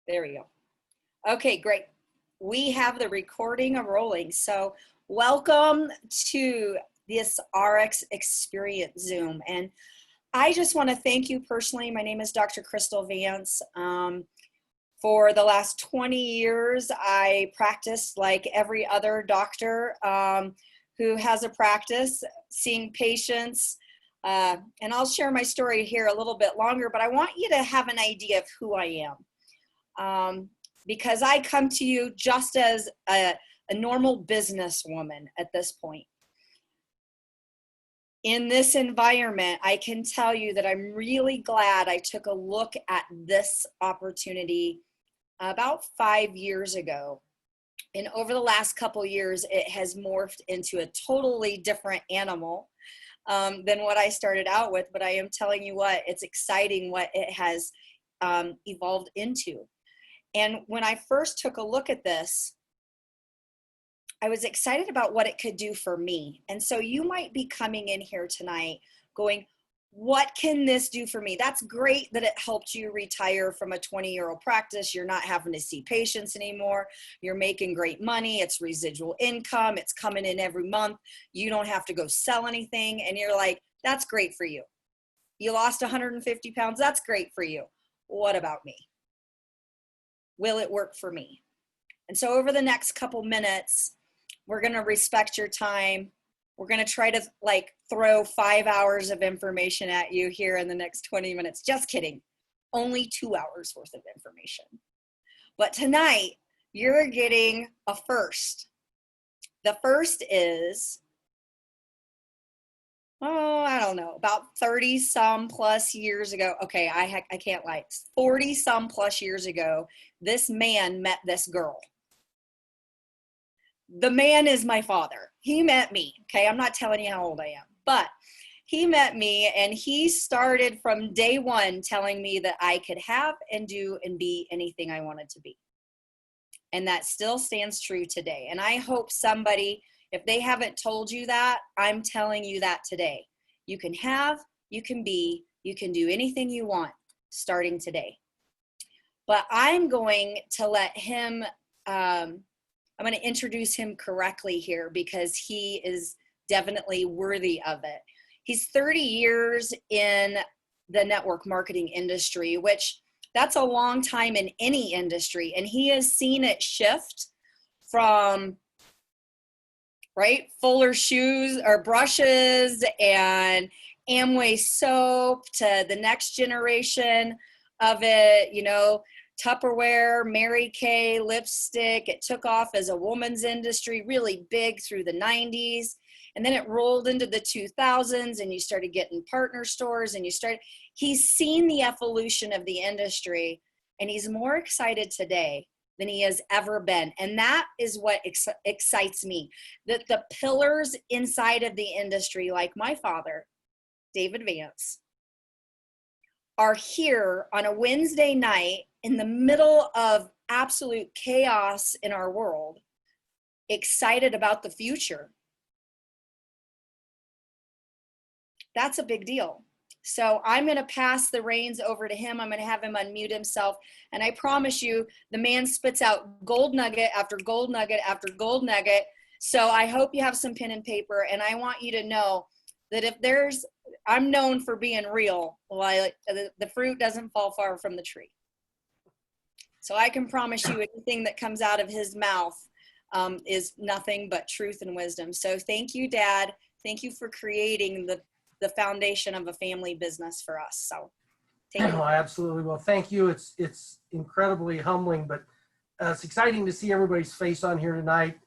There we go. Okay, great. We have the recording rolling. So welcome to this RX Experience Zoom. And I just want to thank you personally. My name is Dr. Kristal Vance. For the last 20 years, I practiced like every other doctor who has a practice, seeing patients. And I'll share my story here a little bit longer, but I want you to have an idea of who I am. Because I come to you just as a normal businesswoman at this point. In this environment, I can tell you that I'm really glad I took a look at this opportunity about 5 years ago. And over the last couple years, it has morphed into a totally different animal than what I started out with. But I am telling you what, it's exciting what it has evolved into. And when I first took a look at this, I was excited about what it could do for me. And so you might be coming in here tonight going, what can this do for me? That's great that it helped you retire from a 20-year-old practice. You're not having to see patients anymore. You're making great money. It's residual income. It's coming in every month. You don't have to go sell anything. And you're like, that's great for you. You lost 150 pounds. That's great for you. What about me? Will it work for me? And so over the next couple minutes, we're going to respect your time. We're going to try to like throw 5 hours of information at you here in the next 20 minutes. Just kidding. Only 2 hours worth of information. But tonight, you're getting a first. The first is, I don't know, about 30 some plus years ago. Okay, I can't lie. 40 some plus years ago, this man met this girl. The man is my father. He met me. Okay, I'm not telling you how old I am, but he met me and he started from day one telling me that I could have and do and be anything I wanted to be. And that still stands true today. And I hope somebody, if they haven't told you that, I'm telling you that today. You can have, you can be, you can do anything you want starting today. But I'm going to let him, I'm going to introduce him correctly here because he is definitely worthy of it. He's 30 years in the network marketing industry, which that's a long time in any industry. And he has seen it shift from, right, Fuller shoes or brushes and Amway soap to the next generation of it, you know, Tupperware, Mary Kay, lipstick. It took off as a woman's industry, really big through the 90s. And then it rolled into the 2000s and you started getting partner stores and he's seen the evolution of the industry and he's more excited today than he has ever been. And that is what excites me, that the pillars inside of the industry, like my father, David Vance, are here on a Wednesday night in the middle of absolute chaos in our world, excited about the future. That's a big deal. So I'm going to pass the reins over to him. I'm going to have him unmute himself. And I promise you, the man spits out gold nugget after gold nugget after gold nugget. So I hope you have some pen and paper. And I want you to know that if I'm known for being real, like the fruit doesn't fall far from the tree. So I can promise you anything that comes out of his mouth is nothing but truth and wisdom. So thank you, Dad. Thank you for creating the foundation of a family business for us. So take it away. Absolutely. Well, thank you. It's incredibly humbling, but it's exciting to see everybody's face on here tonight.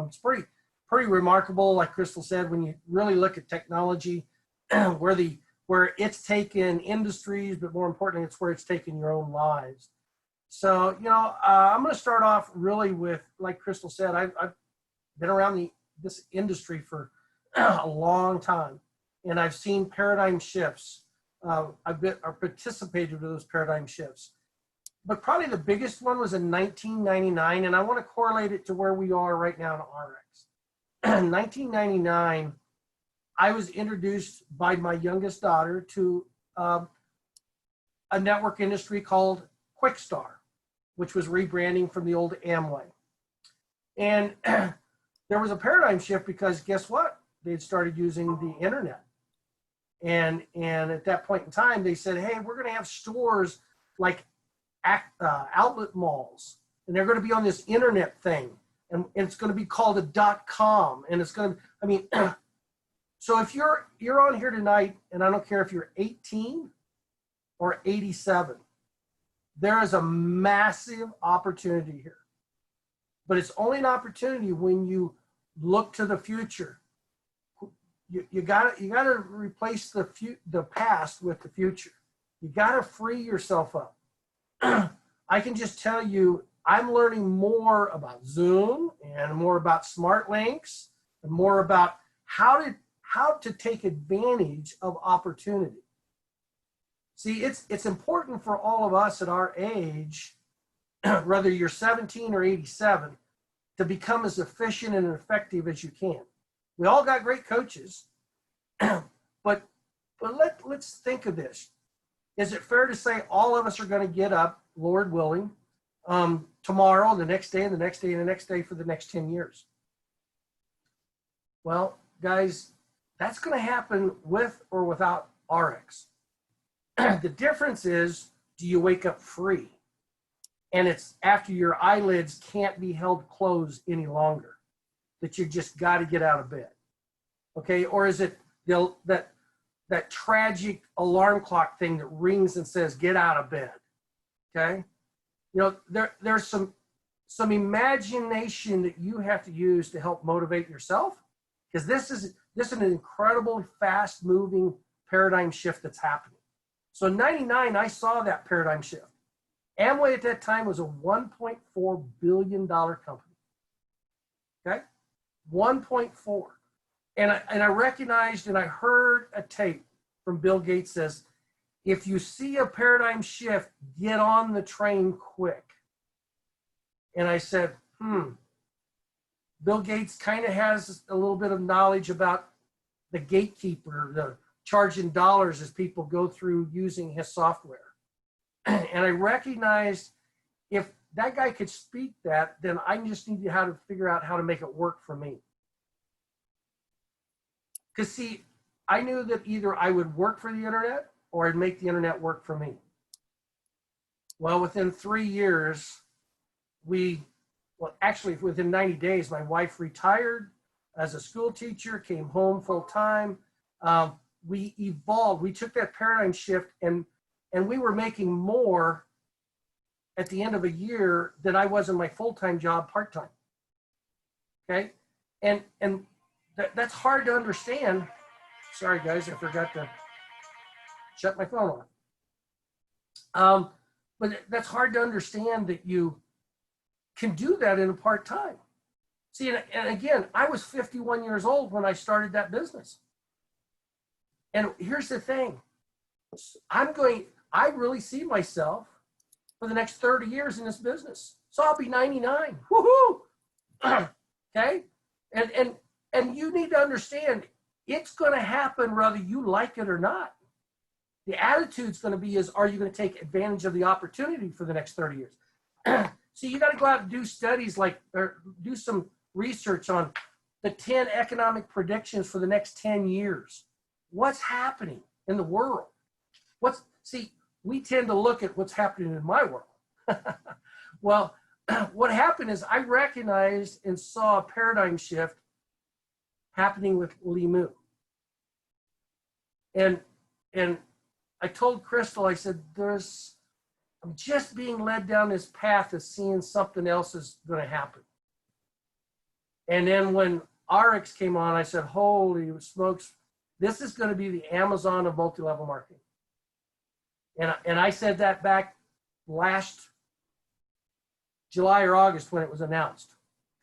It's pretty remarkable, like Kristal said, when you really look at technology, where it's taken industries, but more importantly, it's where it's taken your own lives. So, you know, I'm going to start off really with, like Kristal said, I've been around this industry for a long time, and I've seen paradigm shifts. I've participated in those paradigm shifts. But probably the biggest one was in 1999, and I want to correlate it to where we are right now in RX. In 1999, I was introduced by my youngest daughter to a network industry called Quickstar. which was rebranding from the old Amway. And there was a paradigm shift because guess what? They had started using the internet. And at that point in time, they said, hey, we're going to have stores like outlet malls, and they're going to be on this internet thing. And it's going to be called a .com. And it's going to, I mean, so if you're on here tonight, and I don't care if you're 18 or 87, there is a massive opportunity here. But it's only an opportunity when you look to the future. You gotta replace the past with the future. You gotta free yourself up. I can just tell you, I'm learning more about Zoom and more about smart links and more about how to take advantage of opportunity. See, it's important for all of us at our age, whether you're 17 or 87, to become as efficient and effective as you can. We all got great coaches, but let's think of this. Is it fair to say all of us are going to get up, Lord willing, tomorrow, the next day, and the next day, and the next day for the next 10 years? Well, guys, that's going to happen with or without RX. The difference is, do you wake up free? And it's after your eyelids can't be held closed any longer, that you just got to get out of bed. Okay? Or is it that tragic alarm clock thing that rings and says, get out of bed? Okay? You know, there's some imagination that you have to use to help motivate yourself, because this is an incredibly fast moving paradigm shift that's happening. So in 99, I saw that paradigm shift. Amway at that time was a $1.4 billion company. Okay? 1.4. And I recognized and I heard a tape from Bill Gates says, if you see a paradigm shift, get on the train quick. And I said, Bill Gates kind of has a little bit of knowledge about the gatekeeper, the charging dollars as people go through using his software. And I recognized if that guy could speak that, then I just need to figure out how to make it work for me. Because see, I knew that either I would work for the internet or I'd make the internet work for me. Well, within 3 years, actually within 90 days, my wife retired as a school teacher, came home full time. We evolved. We took that paradigm shift and we were making more at the end of a year than I was in my full-time job part-time. Okay? And that's hard to understand. Sorry, guys, I forgot to shut my phone off. But that's hard to understand that you can do that in a part-time. See, and again, I was 51 years old when I started that business. And here's the thing. I really see myself for the next 30 years in this business. So I'll be 99. Woohoo! Okay? And you need to understand, it's going to happen whether you like it or not. The attitude's going to be are you going to take advantage of the opportunity for the next 30 years? So you got to go out and do studies or do some research on the 10 economic predictions for the next 10 years. What's happening in the world? See, we tend to look at what's happening in my world. Well, what happened is I recognized and saw a paradigm shift happening with Limu. And I told Kristal, I said, I'm just being led down this path of seeing something else is going to happen. And then when RX came on, I said, holy smokes, this is going to be the Amazon of multi-level marketing. And I said that back last July or August when it was announced.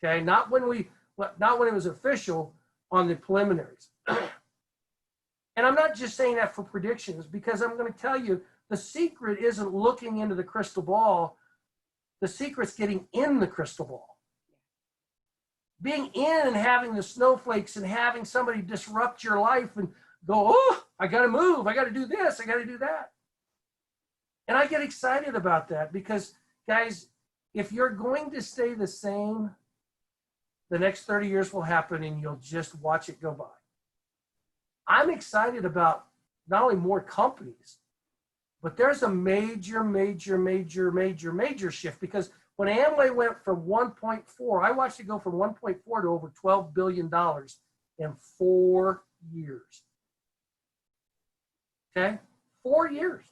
Okay, not when it was official, on the preliminaries. And I'm not just saying that for predictions, because I'm going to tell you the secret isn't looking into the crystal ball. The secret's getting in the crystal ball. Being in and having the snowflakes and having somebody disrupt your life and go, oh, I got to move. I got to do this. I got to do that. And I get excited about that because, guys, if you're going to stay the same, the next 30 years will happen and you'll just watch it go by. I'm excited about not only more companies, but there's a major shift, because when Amway went from 1.4, I watched it go from 1.4 to over $12 billion in 4 years. Okay? 4 years.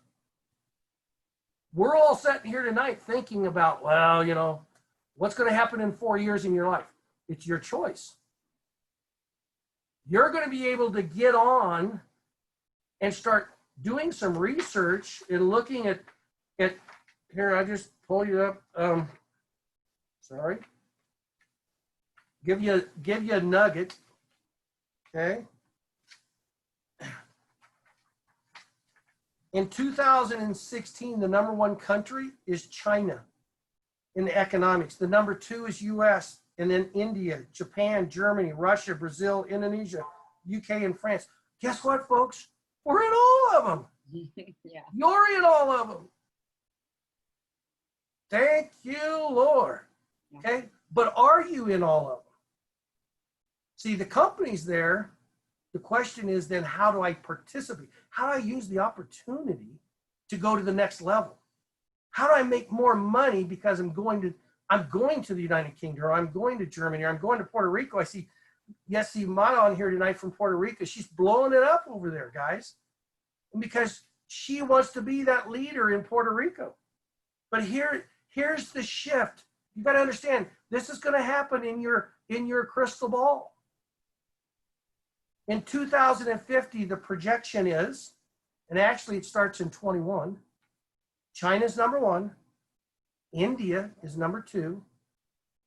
We're all sitting here tonight thinking about, well, you know, what's going to happen in 4 years in your life? It's your choice. You're going to be able to get on and start doing some research and looking at here, I just pull you up. Sorry. Give you a nugget. Okay. In 2016, the #1 country is China in the economics. The #2 is US, and then India, Japan, Germany, Russia, Brazil, Indonesia, UK, and France. Guess what, folks? We're in all of them. Yeah. You're in all of them. Thank you, Lord. Okay? But are you in all of them? See, the company's there. The question is then, how do I participate? How do I use the opportunity to go to the next level? How do I make more money because I'm going to the United Kingdom, or I'm going to Germany, or I'm going to Puerto Rico. I see Yessi Mata on here tonight from Puerto Rico. She's blowing it up over there, guys. And because she wants to be that leader in Puerto Rico. But here's the shift. You got to understand, this is going to happen in your crystal ball. In 2050, the projection is, and actually it starts in 21, China's #1, India is #2,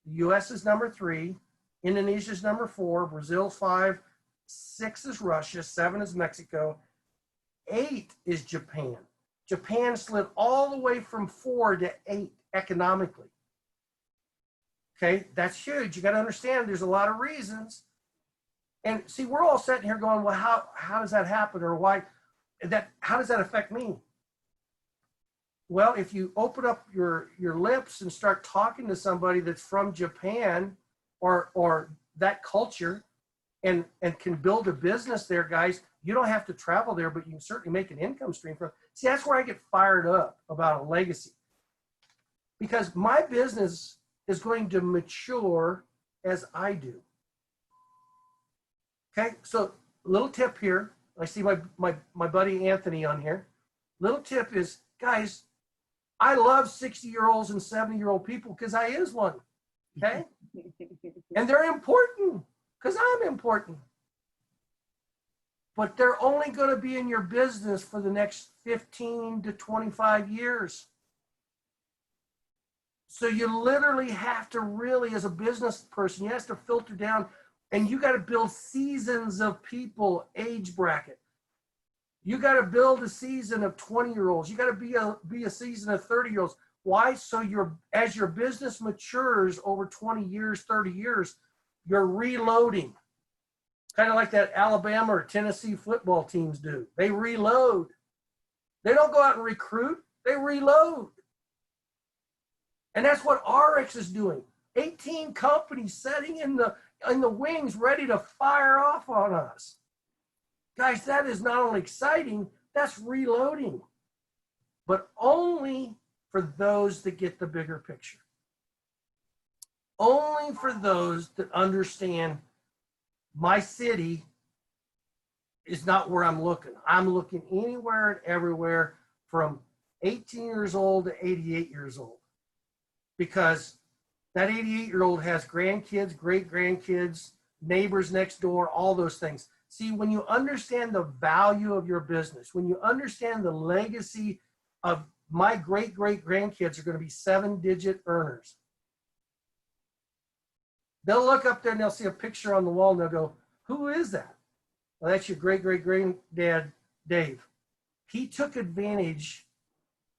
the US is #3, Indonesia's #4, Brazil 5, 6 is Russia, 7 is Mexico, 8 is Japan. Japan slid all the way from 4 to 8 economically. Okay, that's huge. You got to understand there's a lot of reasons. And see, we're all sitting here going, well, how does that happen? Or how does that affect me? Well, if you open up your lips and start talking to somebody that's from Japan or that culture and can build a business there, guys, you don't have to travel there, but you can certainly make an income stream from. See, that's where I get fired up about a legacy. Because my business is going to mature as I do. Okay, so little tip here. I see my buddy Anthony on here. Little tip is, guys, I love 60-year-olds and 70-year-old people because I is one. Okay? And they're important because I'm important. But they're only going to be in your business for the next 15 to 25 years. So you literally have to really, as a business person, you have to filter down, and you got to build seasons of people, age bracket. You got to build a season of 20-year-olds. You got to be a season of 30-year-olds. Why? So as your business matures over 20 years, 30 years, you're reloading. Kind of like that Alabama or Tennessee football teams do. They reload. They don't go out and recruit. They reload. And that's what RX is doing. 18 companies sitting in the wings ready to fire off on us. Guys, that is not only exciting, that's reloading. But only for those that get the bigger picture. Only for those that understand my city is not where I'm looking. I'm looking anywhere and everywhere from 18 years old to 88 years old. Because that 88-year-old has grandkids, great-grandkids, neighbors next door, all those things. See, when you understand the value of your business, when you understand the legacy of my great-great-grandkids are going to be 7-digit earners. They'll look up there and they'll see a picture on the wall and they'll go, who is that? Well, that's your great-great-granddad, Dave. He took advantage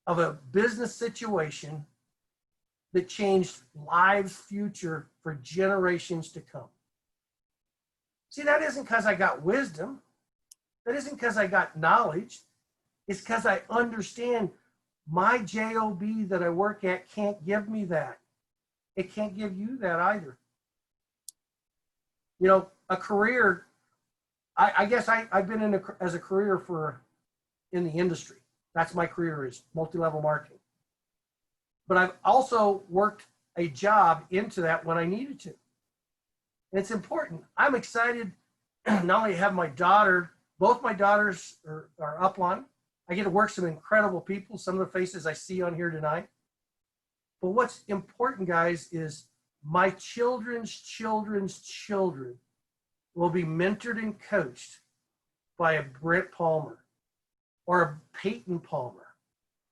of a business situation that changed lives' future for generations to come. See, that isn't because I got wisdom. That isn't because I got knowledge. It's because I understand my job that I work at can't give me that. it can't give you that either. You know, a career, I guess I've been as a career in the industry. That's my career, is multi-level marketing. But I've also worked a job into that when I needed to. And it's important. I'm excited not only to have my daughter, both my daughters are upline. I get to work some incredible people, some of the faces I see on here tonight. But what's important, guys, is my children's children's children will be mentored and coached by a Brent Palmer or a Peyton Palmer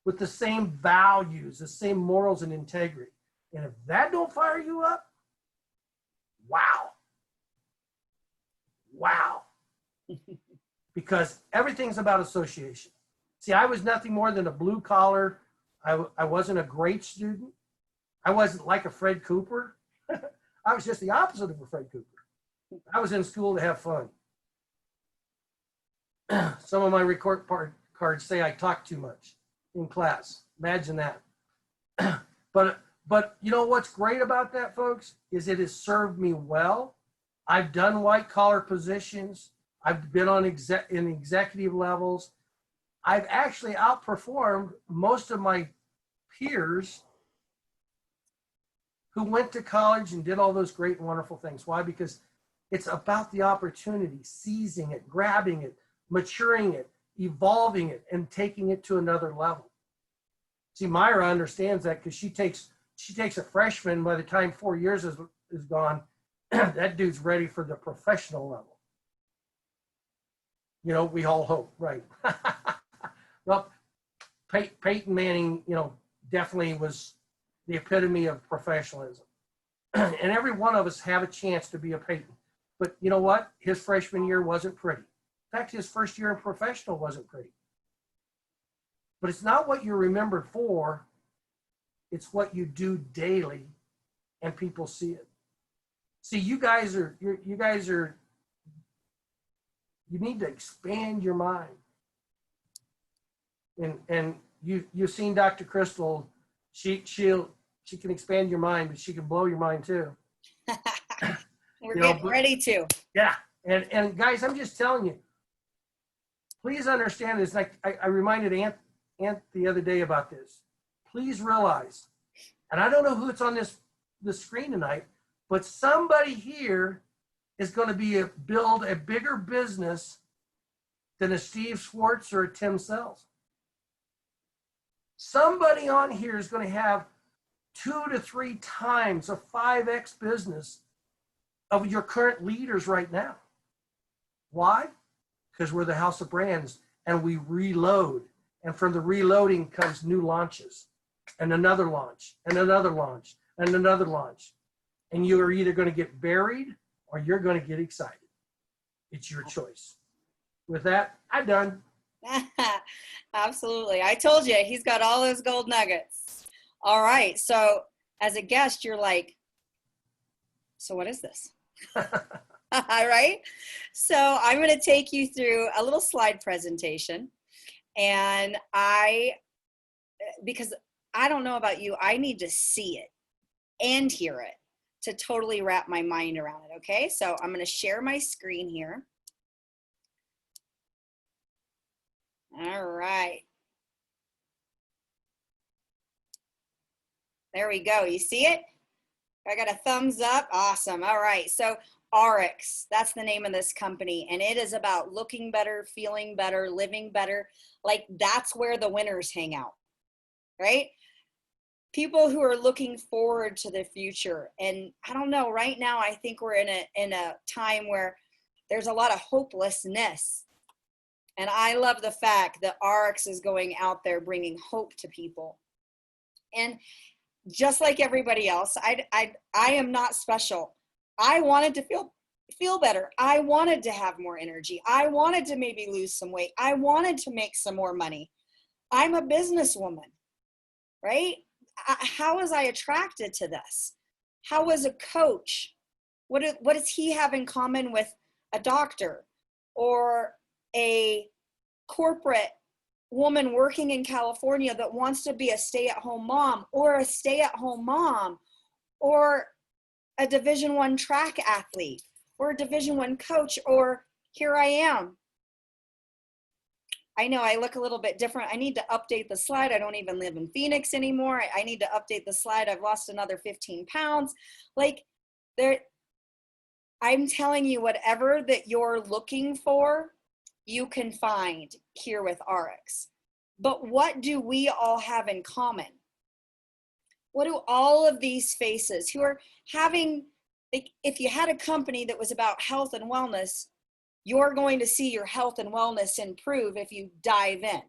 with the same values, the same morals and integrity. And if that don't fire you up, wow. Wow. Because everything's about association. See, I was nothing more than a blue collar. I wasn't a great student. I wasn't like a Fred Cooper. I was just the opposite of a Fred Cooper. I was in school to have fun. Some of my report cards say I talk too much in class. Imagine that. But you know what's great about that, folks, is it has served me well. I've done white collar positions. I've been on in executive levels. I've actually outperformed most of my peers who went to college and did all those great and wonderful things. Why? Because it's about the opportunity, seizing it, grabbing it, maturing it, evolving it, and taking it to another level. See, Myra understands that because she takes a freshman. By the time 4 years is gone, that dude's ready for the professional level. You know, we all hope, right? Well, Peyton Manning, you know, definitely was the epitome of professionalism. And every one of us have a chance to be a Peyton. But you know what? His freshman year wasn't pretty. In fact, his first year in professional wasn't pretty. But it's not what you're remembered for. It's what you do daily, and people see it. See, you need to expand your mind. And you've seen Dr. Kristal. She can expand your mind, but she can blow your mind too. We're getting ready to. Yeah. And guys, I'm just telling you, please understand this. Like I reminded Ant the other day about this. Please realize, and I don't know who it's on the screen tonight, but somebody here is going to build a bigger business than a Steve Schwartz or a Tim Sells. Somebody on here is going to have 2 to 3 times a 5x business of your current leaders right now. Why? Because we're the house of brands and we reload. And from the reloading comes new launches and another launch and another launch and another launch. And you are either going to get buried or you're going to get excited. It's your choice. With that, I'm done. Absolutely. I told you, he's got all those gold nuggets. All right. So as a guest, you're like, so what is this? All right. So I'm going to take you through a little slide presentation. And because I don't know about you, I need to see it and hear it to totally wrap my mind around it. Okay. So I'm going to share my screen here. All right. There we go. You see it? I got a thumbs up. Awesome. All right. So RX, that's the name of this company. And it is about looking better, feeling better, living better. Like that's where the winners hang out, right? People who are looking forward to the future. And I don't know, right now, I think we're in a time where there's a lot of hopelessness. And I love the fact that RX is going out there bringing hope to people. And just like everybody else, I am not special. I wanted to feel better. I wanted to have more energy. I wanted to maybe lose some weight. I wanted to make some more money. I'm a businesswoman, right? How was I attracted to this? How was a coach? What does he have in common with a doctor or a corporate woman working in California that wants to be a stay-at-home mom, or a stay-at-home mom, or a Division I track athlete, or a Division I coach, or here I am. I know I look a little bit different. I need to update the slide. I don't even live in Phoenix anymore. I need to update the slide. I've lost another 15 pounds. Like, I'm telling you, whatever that you're looking for, you can find here with RX. But what do we all have in common? What do all of these faces who are having, like, if you had a company that was about health and wellness, you're going to see your health and wellness improve if you dive in.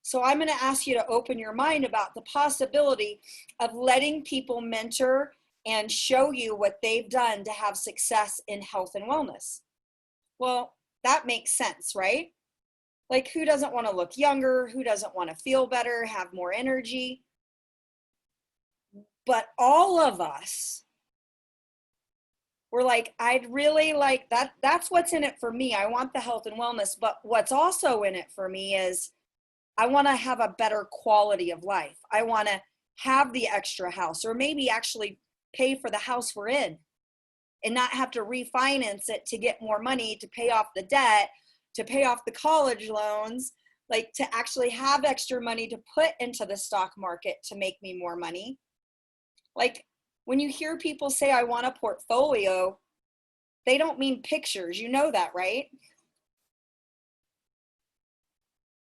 So I'm going to ask you to open your mind about the possibility of letting people mentor and show you what they've done to have success in health and wellness. Well, that makes sense, right? Like, who doesn't want to look younger? Who doesn't want to feel better, have more energy? But all of us, we're like, I'd really like that. That's what's in it for me. I want the health and wellness. But what's also in it for me is I want to have a better quality of life. I want to have the extra house, or maybe actually pay for the house we're in and not have to refinance it to get more money to pay off the debt, to pay off the college loans, like to actually have extra money to put into the stock market to make me more money. Like, when you hear people say, I want a portfolio, they don't mean pictures. You know that, right?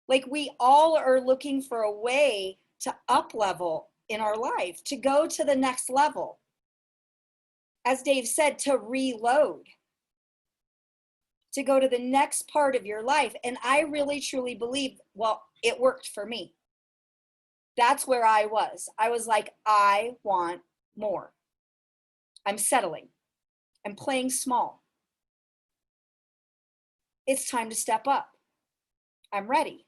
Like, we all are looking for a way to up level in our life, to go to the next level. As Dave said, to reload, to go to the next part of your life. And I really, truly believe, well, it worked for me. That's where I was. I was like, I want more. I'm settling. I'm playing small. It's time to step up. I'm ready.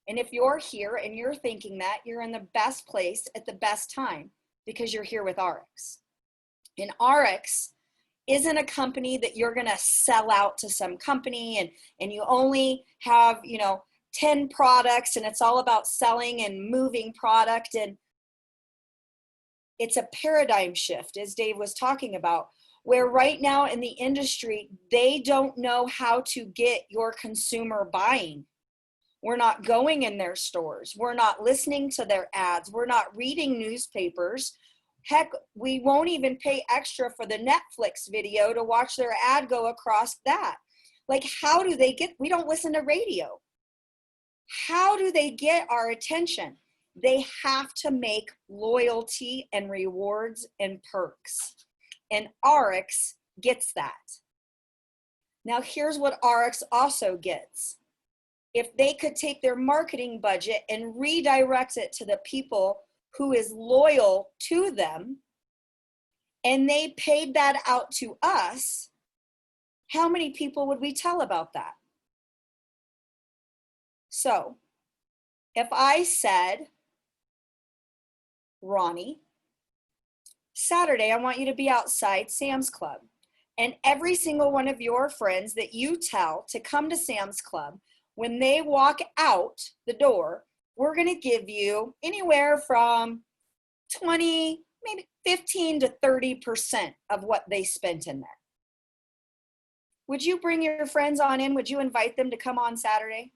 And if you're here and you're thinking that, you're in the best place at the best time, because you're here with RX. And RX isn't a company that you're going to sell out to some company and you only have, 10 products and it's all about selling and moving product. And it's a paradigm shift, as Dave was talking about, where right now in the industry, they don't know how to get your consumer buying. We're not going in their stores. We're not listening to their ads. We're not reading newspapers. Heck, we won't even pay extra for the Netflix video to watch their ad go across that. Like, how do they get, we don't listen to radio. How do they get our attention? They have to make loyalty and rewards and perks. And RX gets that. Now, here's what RX also gets. If they could take their marketing budget and redirect it to the people who is loyal to them, and they paid that out to us, how many people would we tell about that? So if I said, Ronnie, Saturday, I want you to be outside Sam's Club, and every single one of your friends that you tell to come to Sam's Club, when they walk out the door, we're going to give you anywhere from 20, maybe 15 to 30% of what they spent in there. Would you bring your friends on in? Would you invite them to come on Saturday?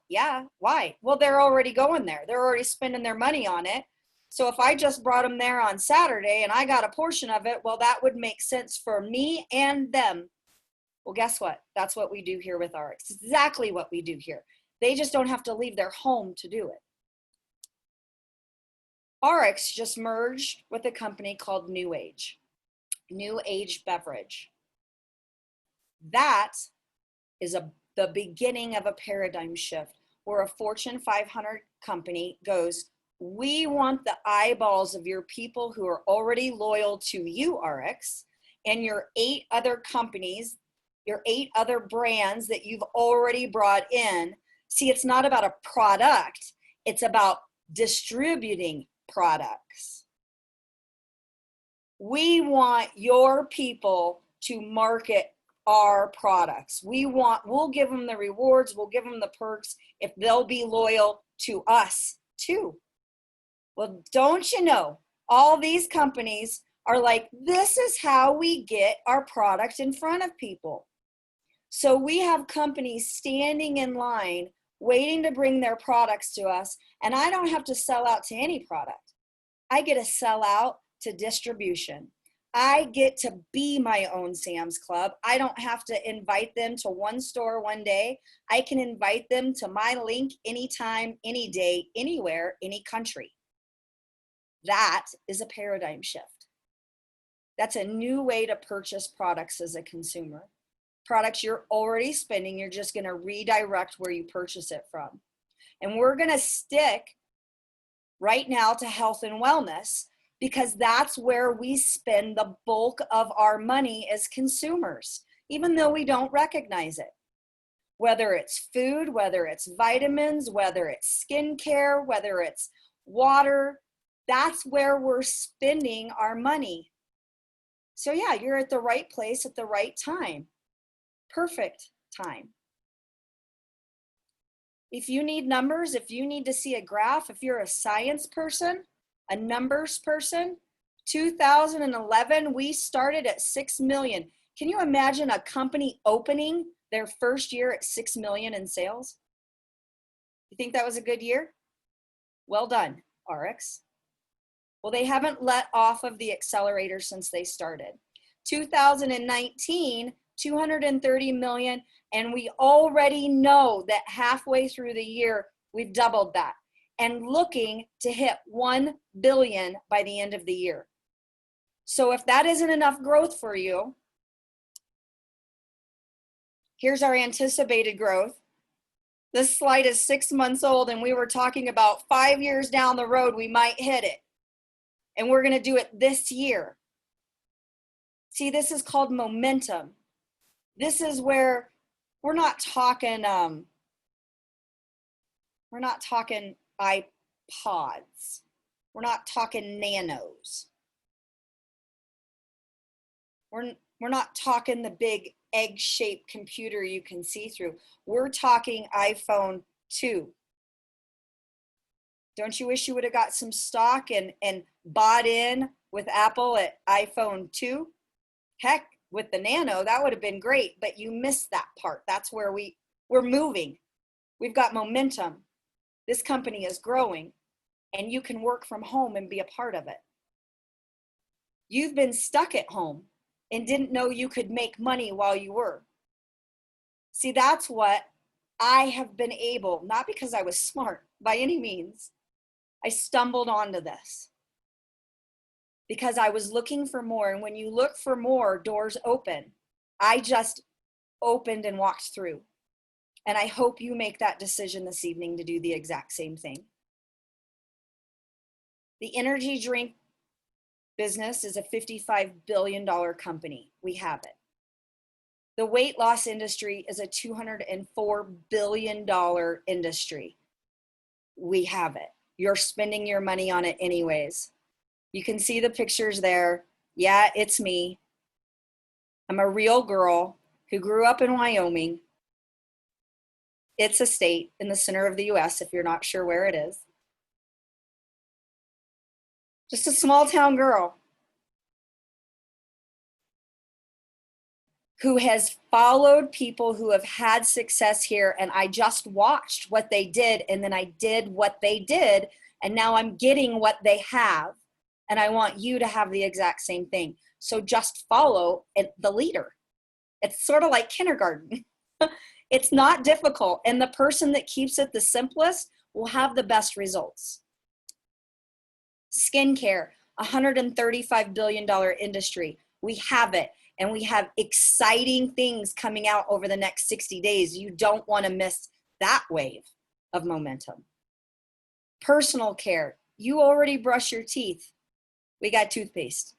Yeah. Why? Well, they're already going there. They're already spending their money on it. So if I just brought them there on Saturday and I got a portion of it, well, that would make sense for me and them. Well, guess what? That's what we do here with RX. It's exactly what we do here. They just don't have to leave their home to do it. RX just merged with a company called New Age Beverage. That is the beginning of a paradigm shift where a Fortune 500 company goes, we want the eyeballs of your people who are already loyal to you, RX, and your 8 other companies, your 8 other brands that you've already brought in. See, it's not about a product. It's about distributing products. We want your people to market our products. We'll give them the rewards. We'll give them the perks if they'll be loyal to us too. Well, don't you know, All these companies are like, this is how we get our product in front of people. So we have companies standing in line waiting to bring their products to us, and I don't have to sell out to any product. I get to sell out to distribution. I get to be my own Sam's Club. I don't have to invite them to one store one day. I can invite them to my link anytime, any day, anywhere, any country. That is a paradigm shift. That's a new way to purchase products as a consumer. Products you're already spending, you're just going to redirect where you purchase it from. And we're going to stick right now to health and wellness, because that's where we spend the bulk of our money as consumers, even though we don't recognize it. Whether it's food, whether it's vitamins, whether it's skincare, whether it's water, that's where we're spending our money. So yeah, you're at the right place at the right time. Perfect time. If you need numbers, if you need to see a graph, if you're a science person, a numbers person, 2011, we started at 6 million. Can you imagine a company opening their first year at 6 million in sales? You think that was a good year? Well done, RX. Well, they haven't let off of the accelerator since they started. 2019, 230 million, and we already know that halfway through the year, we've doubled that and looking to hit 1 billion by the end of the year. So if that isn't enough growth for you, here's our anticipated growth. This slide is 6 months old, and we were talking about 5 years down the road, we might hit it. And we're going to do it this year. See, this is called momentum. This is where we're not talking iPods. We're not talking nanos. We're not talking the big egg-shaped computer you can see through. We're talking iPhone 2. Don't you wish you would have got some stock and bought in with Apple at iPhone 2? Heck, with the Nano, that would have been great, but you missed that part. That's where we're moving. We've got momentum. This company is growing, and you can work from home and be a part of it. You've been stuck at home and didn't know you could make money while you were. See, that's what I have been able, not because I was smart by any means. I stumbled onto this because I was looking for more. And when you look for more, doors open. I just opened and walked through. And I hope you make that decision this evening to do the exact same thing. The energy drink business is a $55 billion company. We have it. The weight loss industry is a $204 billion industry. We have it. You're spending your money on it anyways. You can see the pictures there. Yeah, it's me. I'm a real girl who grew up in Wyoming. It's a state in the center of the US, if you're not sure where it is. Just a small town girl who has followed people who have had success here, and I just watched what they did, and then I did what they did, and now I'm getting what they have, and I want you to have the exact same thing. So just follow the leader. It's sort of like kindergarten. It's not difficult, and the person that keeps it the simplest will have the best results. Skincare, $135 billion industry. We have it. And we have exciting things coming out over the next 60 days. You don't want to miss that wave of momentum. Personal care. You already brush your teeth. We got toothpaste.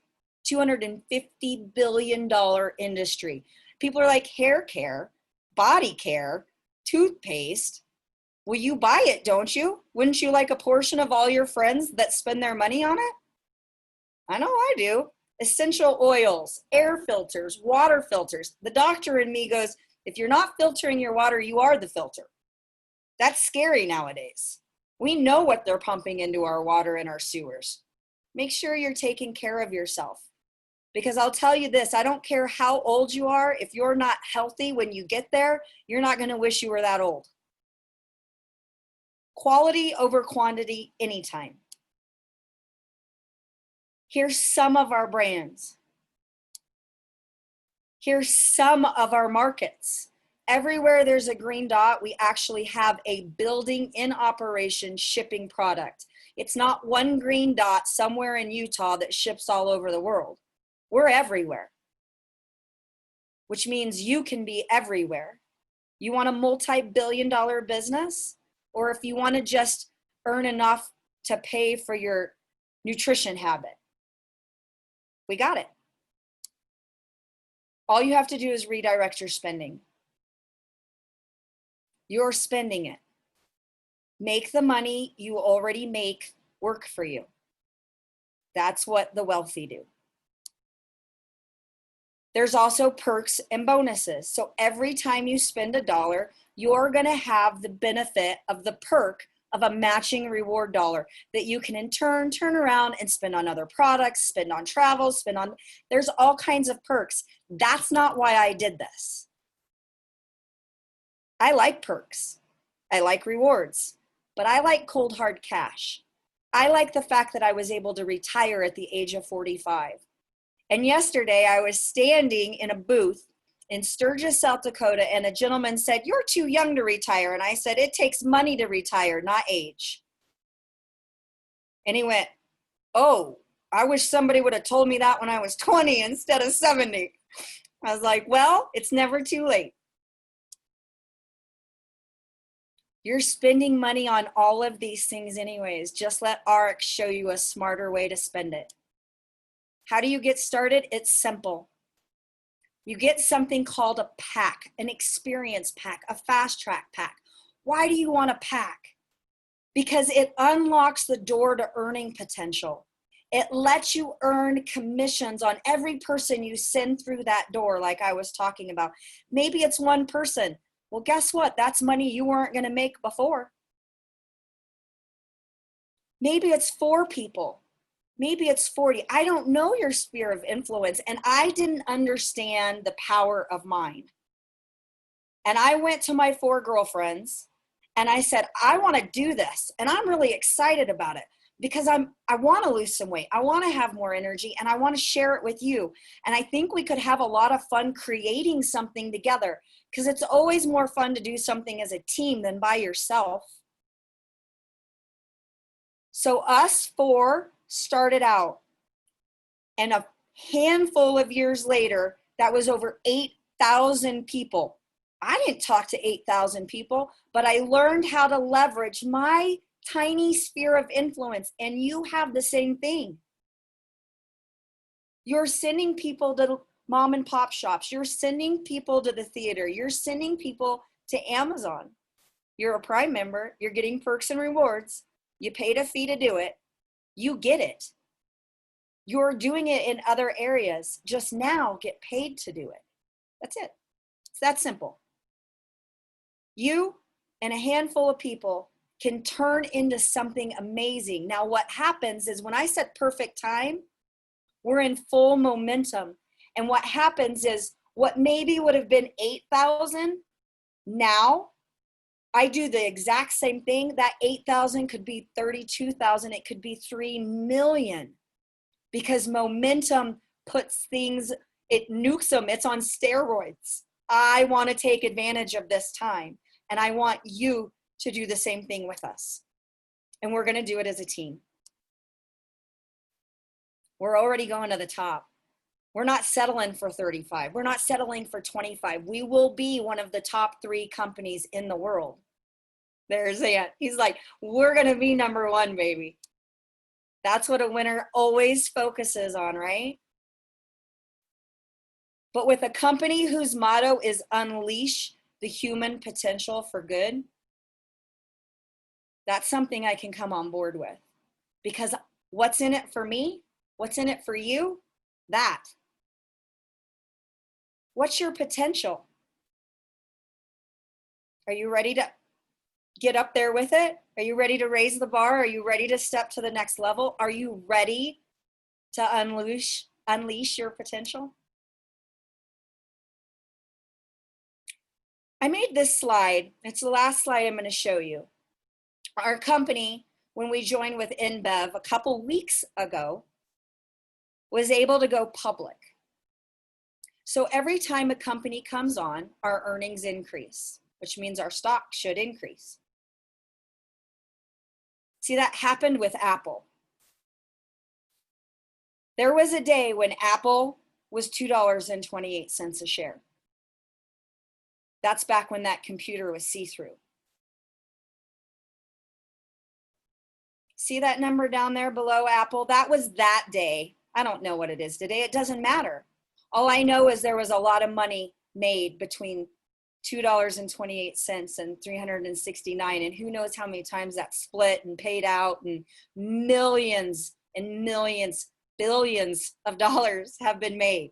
$250 billion industry. People are like, hair care, body care, toothpaste. Well, you buy it, don't you? Wouldn't you like a portion of all your friends that spend their money on it? I know I do. Essential oils, air filters, water filters. The doctor in me goes, if you're not filtering your water, you are the filter. That's scary nowadays. We know what they're pumping into our water and our sewers. Make sure you're taking care of yourself. Because I'll tell you this, I don't care how old you are, if you're not healthy when you get there, you're not going to wish you were that old. Quality over quantity anytime. Here's some of our brands. Here's some of our markets. Everywhere there's a green dot, we actually have a building in operation shipping product. It's not one green dot somewhere in Utah that ships all over the world. We're everywhere, which means you can be everywhere. You want a multi-billion-dollar business, or if you want to just earn enough to pay for your nutrition habit, we got it. All you have to do is redirect your spending. You're spending it. Make the money you already make work for you. That's what the wealthy do. There's also perks and bonuses. So every time you spend $1, you're going to have the benefit of the perk of a matching reward dollar that you can in turn turn around and spend on other products, spend on travel, there's all kinds of perks. That's not why I did this. I like perks. I like rewards, but I like cold hard cash. I like the fact that I was able to retire at the age of 45. And yesterday I was standing in a booth in Sturgis, South Dakota, and a gentleman said, "You're too young to retire." And I said, "It takes money to retire, not age." And he went, "Oh, I wish somebody would have told me that when I was 20 instead of 70. I was like, well, it's never too late. You're spending money on all of these things anyways. Just let RX show you a smarter way to spend it. How do you get started? It's simple. You get something called a pack, an experience pack, a fast track pack. Why do you want a pack? Because it unlocks the door to earning potential. It lets you earn commissions on every person you send through that door, like I was talking about. Maybe it's one person. Well, guess what? That's money you weren't going to make before. Maybe it's 4 people. Maybe it's 40. I don't know your sphere of influence, and I didn't understand the power of mine. And I went to my 4 girlfriends and I said, I want to do this, and I'm really excited about it because I want to lose some weight. I want to have more energy, and I want to share it with you. And I think we could have a lot of fun creating something together, because it's always more fun to do something as a team than by yourself. So us 4 started out, and a handful of years later, that was over 8,000 people. I didn't talk to 8,000 people, but I learned how to leverage my tiny sphere of influence, and you have the same thing. You're sending people to mom and pop shops. You're sending people to the theater. You're sending people to Amazon. You're a Prime member. You're getting perks and rewards. You paid a fee to do it. You get it. You're doing it in other areas. Just now get paid to do it. That's it. It's that simple. You and a handful of people can turn into something amazing. Now, what happens is when I set perfect time, we're in full momentum. And what happens is what maybe would have been 8,000, now I do the exact same thing. That 8,000 could be 32,000. It could be 3 million, because momentum puts things, it nukes them. It's on steroids. I want to take advantage of this time, and I want you to do the same thing with us. And we're going to do it as a team. We're already going to the top. We're not settling for 35. We're not settling for 25. We will be one of the top 3 companies in the world. There's Ant. He's like, we're going to be number 1, baby. That's what a winner always focuses on, right? But with a company whose motto is unleash the human potential for good, that's something I can come on board with. Because what's in it for me? What's in it for you? That. What's your potential? Are you ready to get up there with it? Are you ready to raise the bar? Are you ready to step to the next level? Are you ready to unleash your potential? I made this slide. It's the last slide I'm going to show you. Our company, when we joined with InBev a couple weeks ago, was able to go public. So every time a company comes on, our earnings increase, which means our stock should increase. See, that happened with Apple. There was a day when Apple was $2.28 a share. That's back when that computer was see-through. See that number down there below Apple? That was that day. I don't know what it is today. It doesn't matter. All I know is there was a lot of money made between $2.28 and $369, and who knows how many times that split and paid out, and millions and millions, billions of dollars have been made.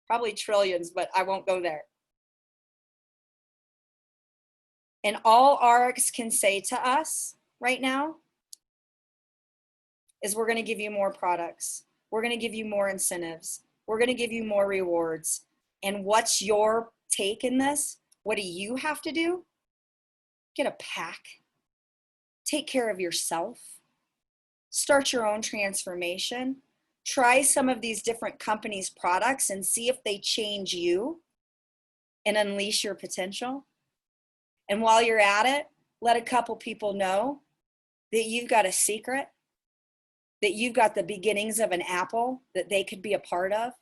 Probably trillions, but I won't go there. And all RX can say to us right now is we're going to give you more products. We're going to give you more incentives. We're going to give you more rewards. And what's your take in this? What do you have to do? Get a pack. Take care of yourself. Start your own transformation. Try some of these different companies' products and see if they change you and unleash your potential. And while you're at it, let a couple people know that you've got a secret, that you've got the beginnings of an apple that they could be a part of,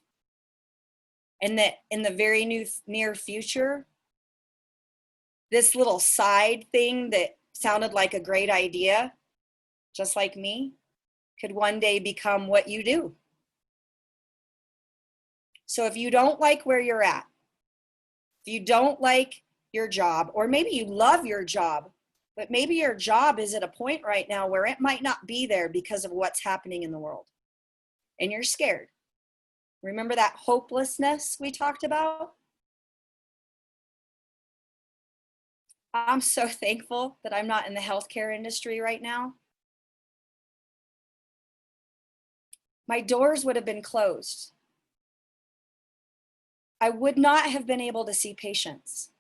and that in the very near future, this little side thing that sounded like a great idea, just like me, could one day become what you do. So if you don't like where you're at, if you don't like your job, or maybe you love your job, but maybe your job is at a point right now where it might not be there because of what's happening in the world, and you're scared. Remember that hopelessness we talked about? I'm so thankful that I'm not in the healthcare industry right now. My doors would have been closed. I would not have been able to see patients.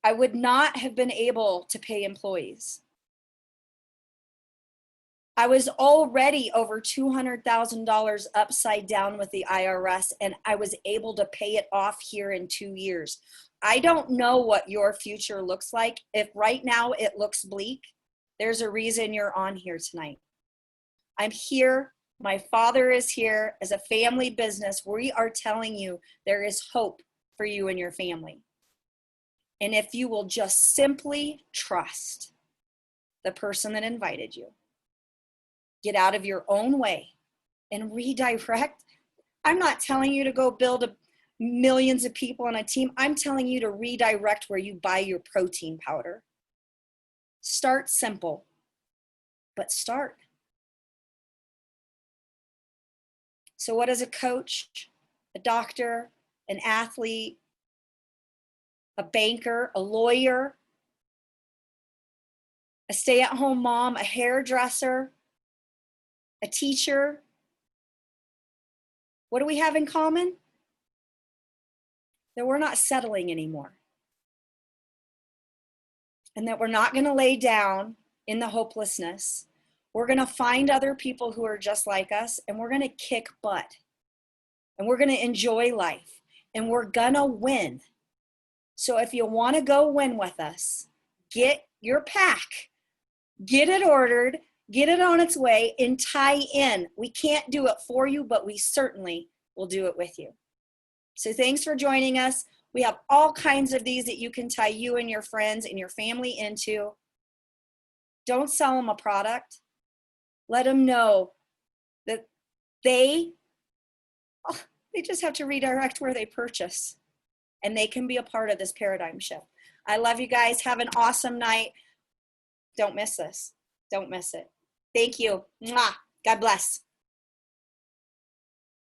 I would not have been able to pay employees. I was already over $200,000 upside down with the IRS, and I was able to pay it off here in 2 years. I don't know what your future looks like. If right now it looks bleak, there's a reason you're on here tonight. I'm here. My father is here. As a family business, we are telling you there is hope for you and your family. And if you will just simply trust the person that invited you, get out of your own way and redirect. I'm not telling you to go build millions of people on a team. I'm telling you to redirect where you buy your protein powder. Start simple, but start. So what is a coach, a doctor, an athlete, a banker, a lawyer, a stay-at-home mom, a hairdresser, a teacher? What do we have in common? That we're not settling anymore. And that we're not going to lay down in the hopelessness. We're going to find other people who are just like us, and we're going to kick butt. And we're going to enjoy life. And we're going to win. So if you want to go win with us, get your pack. Get it ordered. Get it on its way and tie in. We can't do it for you, but we certainly will do it with you. So thanks for joining us. We have all kinds of these that you can tie you and your friends and your family into. Don't sell them a product. Let them know that they just have to redirect where they purchase, and they can be a part of this paradigm shift. I love you guys. Have an awesome night. Don't miss this. Don't miss it. Thank you. Mwah. God bless.